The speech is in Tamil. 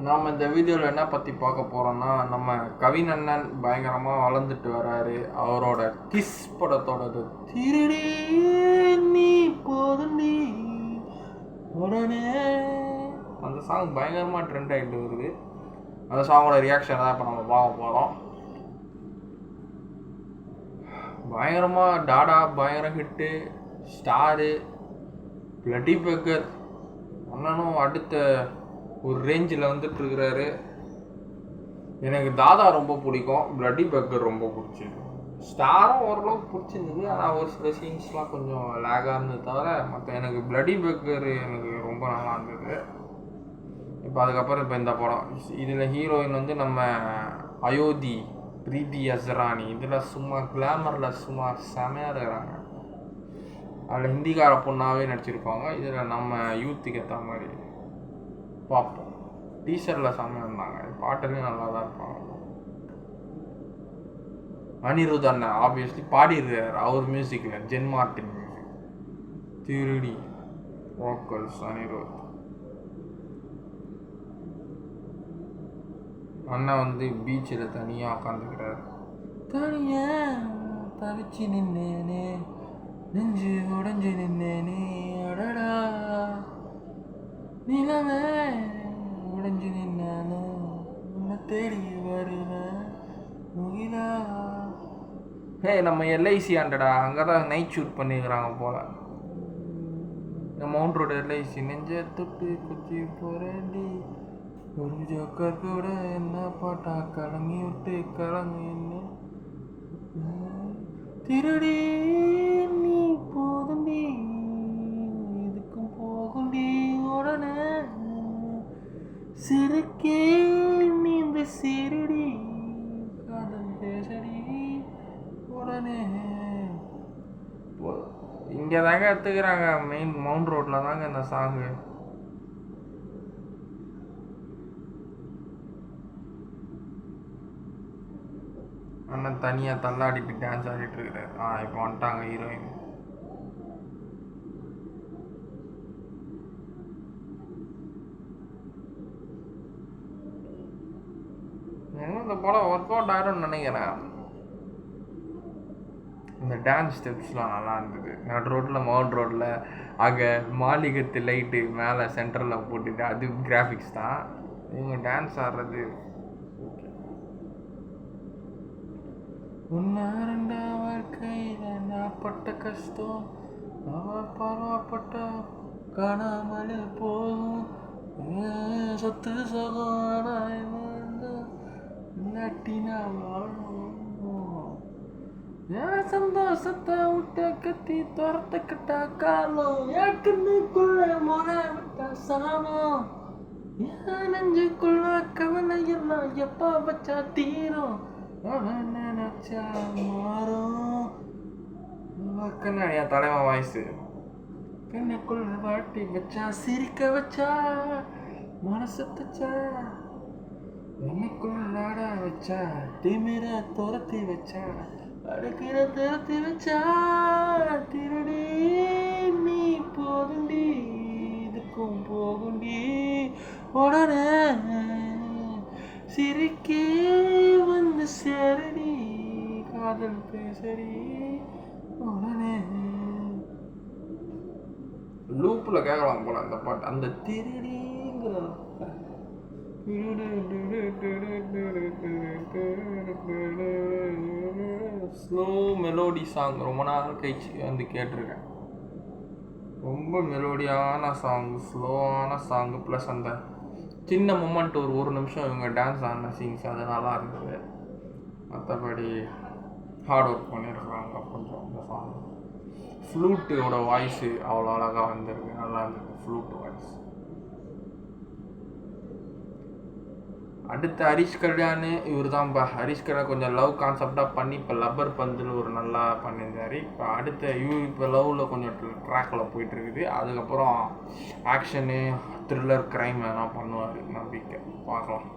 நாம் இந்த வீடியோவில் என்ன பற்றி பார்க்க போகிறோம்னா, நம்ம கவின் அண்ணன் பயங்கரமாக வளர்ந்துட்டு வராரு. அவரோட கிஸ் படத்தோடது திருடி நீ போதுண்டி உடனே அந்த சாங் பயங்கரமாக ட்ரெண்ட் ஆகிட்டு வருது. அந்த சாங்கோட ரியாக்ஷன் தான் இப்போ நம்ம பார்க்க போகிறோம். பயங்கரமாக டாடா பயங்கர ஹிட்டு, ஸ்டாரு, பிளட்டி பேக்கர் அண்ணனும் அடுத்த ஒரு ரேஞ்சில் வந்துட்டுருக்கிறாரு. எனக்கு தாதா ரொம்ப பிடிக்கும், பிளட்டி பேக்கர் ரொம்ப பிடிச்சிருக்கு. ஸ்டாரும் ஓரளவுக்கு பிடிச்சிருந்தது, ஆனால் ஒரு சில சீன்ஸ்லாம் கொஞ்சம் லேகாக இருந்தது தவிர மற்ற எனக்கு பிளட்டி பேக்கர் எனக்கு ரொம்ப நல்லா இருந்தது. இப்போ அதுக்கப்புறம் இப்போ இந்த படம் இதில் ஹீரோயின் வந்து நம்ம அயோத்தி பிரீத்தி அஸ்ரானி. இதில் சும்மா கிளாமரில் சும்மா செமையாக இருக்கிறாங்க. அதில் ஹிந்திக்கார பொண்ணாகவே நடிச்சிருப்பாங்க. இதில் நம்ம யூத்துக்கு ஏற்ற மாதிரி பார்ப்போம். டீஷர்ட்டில் செம்மையாக இருந்தாங்க, பாட்டுலேயும் நல்லா தான் இருப்பாங்க. அனிருத் அண்ணன் ஆப்வியஸ்லி பாடிடுறார் அவர் மியூசிக்கில், ஜென் மார்டின் மியூசிக். திருடி வோக்கல்ஸ் அனிருத். அண்ணன் வந்து பீச்சில் தனியாக உட்காந்துக்கிறார். தனியாக தவிச்சு நின்னேனே, நெஞ்சு உடஞ்சி நின்னேனே, அடடா நிலவே உடஞ்சி நின்னானே, உன்னை தேடி வருவேன் முகிலா. நம்ம எல்ஐசி ஆண்டடா, அங்கே தான் நைட் ஷூட் பண்ணிக்கிறாங்க போல். இந்த மவுண்ட் ரோடு எல்ஐசி. நெஞ்ச தொட்டு குச்சி போறேன்டி ஒரு ஜோக்கர் கூட என்ன பாட்டா கலங்கி விட்டு கலங்கி திருடி நீ போதுண்டி இதுக்கும் போகுண்டி உடனே சிறுக்கே நீ இந்த சிறுடி காதல் பேசடி உடனே. இங்கே தாங்க எடுத்துக்கிறாங்க, மெயின் மவுண்ட் ரோட்டில் தாங்க இந்த சாங்கு. அண்ணன் தனியாக தள்ளாடிட்டு டான்ஸ் ஆடிட்டு இருக்கிறார். இப்போ வந்துட்டாங்க ஹீரோயின். இந்த படம் ஒர்க் அவுட் ஆகிடும்னு நினைக்கிறேன். இந்த டான்ஸ் ஸ்டெப்ஸ்லாம் நல்லா இருந்தது. நடு ரோட்டில் மவுண்ட் ரோட்டில் அங்கே மாளிகத்து லைட்டு மேலே சென்டரில் போட்டுட்டு அது கிராஃபிக்ஸ் தான். இவங்க டான்ஸ் ஆடுறது ஒன்னா ரெண்டா வாழ்க்கையில் நான் பட்ட கஷ்டம் பரவாப்பட்ட காணாமல் போகும் சொத்து சகோதரனா வாழும் ஏன் சந்தோஷத்தை விட்ட கத்தி துரத்துக்கிட்ட காலம் என் கண்ணுக்குள்ள முறை விட்ட சாணம் என் நெஞ்சுக்குள்ள கவலை எல்லாம் எப்போ வச்சா தீரும் நினைச்சா மாறும். என் தலைவன் வாய்ஸு கண்ணுக்குள்ள வாட்டி வச்சா சிரிக்க வச்சா மனசு தச்சா என்னைக்குள்ளாட வச்சா திமிர துரத்தி வச்சா அடுக்கிற துரத்தி வச்சா திருடி நீ போகுண்டி இதுக்கும் போகுண்டி உடனே சிரிக்கே வந்து சேரடி காதல் பேசடி உடனே. லூப்பில் கேட்கலாம் போல அந்த பாட்டு, அந்த திருடிங்கிற ஸ்லோ மெலோடி சாங் ரொம்ப நாள் கழிச்சு வந்து கேட்டிருக்கேன். ரொம்ப மெலோடியான சாங், ஸ்லோவான சாங்கு, ப்ளஸ் அந்த சின்ன மூமெண்ட் ஒரு நிமிஷம் இவங்க டான்ஸ் ஆன சீன்ஸ் அது நல்லா இருந்தது. மற்றபடி ஹார்ட் ஒர்க் பண்ணியிருக்காங்க கொஞ்சம். இந்த சாங் ஃப்ளூட்டோட வாய்ஸு அவ்வளோ அழகாக வந்திருக்கு, நல்லா இருந்தது ஃப்ளூட் வாய்ஸ். அடுத்து ஹரிஷ் கல்யாண் இவர் தான். ஹரிஷ் கல்யாண் கொஞ்சம் லவ் கான்செப்டாக பண்ணி இப்போ லப்பர் பந்தில் ஒரு நல்லா பண்ணியிருந்தார். இப்போ அடுத்த இப்போ லவ்வில் கொஞ்சம் ட்ராக்கில் போயிட்டுருக்குது. அதுக்கப்புறம் ஆக்ஷனு த்ரில்லர் க்ரைம் எதனா பண்ணுவார் நம்பிக்கை, பார்க்கலாம்.